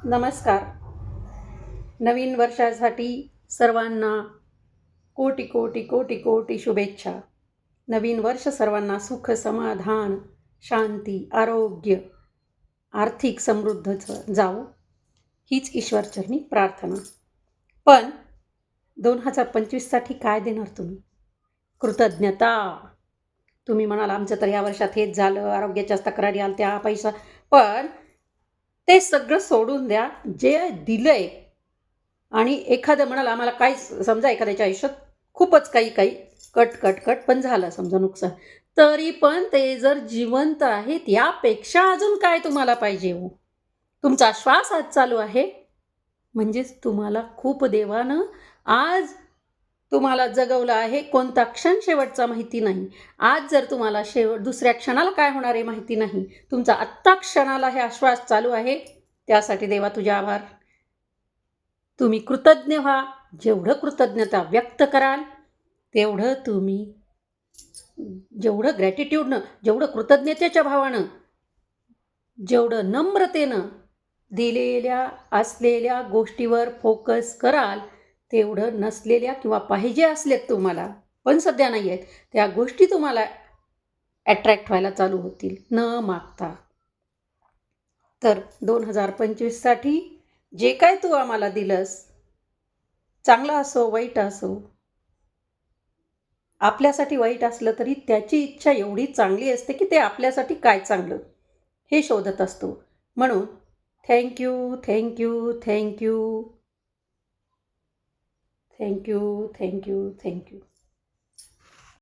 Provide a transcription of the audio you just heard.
नमस्कार. नवीन वर्षासाठी सर्वांना कोटी कोटी कोटी कोटी शुभेच्छा. नवीन वर्ष सर्वांना सुख, समाधान, शांती, आरोग्य, आर्थिक समृद्धचं जावो हीच ईश्वरचरणी प्रार्थना. पण 2025साठी काय देणार तुम्ही? कृतज्ञता. तुम्ही म्हणाल आमचं तर ह्या वर्षात हेच झालं, आरोग्याच्याच तक्रारी आल्या, पैसा. पण ते सगळं सोडून द्या. जे दिलंय आणि एखादं म्हणाल आम्हाला काय, समजा एखाद्याच्या आयुष्यात खूपच काही काही कट पण झालं समजा नुकसान, तरी पण ते जर जिवंत आहेत यापेक्षा अजून काय तुम्हाला पाहिजे हो? तुमचा श्वास आज चालू आहे म्हणजेच तुम्हाला खूप देवानं आज तुम्हाला जगवलं आहे. कोणता क्षण शेवटचा माहिती नाही. आज जर तुम्हाला दुसऱ्या क्षणाला काय होणार आहे माहिती नाही. तुमचा आत्ता क्षणाला हे श्वास चालू आहे, त्यासाठी देवा तुझे आभार. तुम्ही कृतज्ञ व्हा. जेवढं कृतज्ञता व्यक्त कराल तेवढं तुम्ही, जेवढं ग्रॅटिट्यूडनं, जेवढं कृतज्ञतेच्या भावानं, जेवढं नम्रतेनं दिलेल्या असलेल्या गोष्टीवर फोकस कराल तेवढं नसलेल्या किंवा पाहिजे असलेत तुम्हाला पण सध्या नाही आहेत त्या गोष्टी तुम्हाला ॲट्रॅक्ट व्हायला चालू होतील न मागता. तर 2025साठी जे काय तू आम्हाला दिलंस, चांगलं असो वाईट असो, आपल्यासाठी वाईट असलं तरी त्याची इच्छा एवढी चांगली असते की ते आपल्यासाठी काय चांगलं हे शोधत असतो. म्हणून thank you thank you thank you thank you thank you thank you.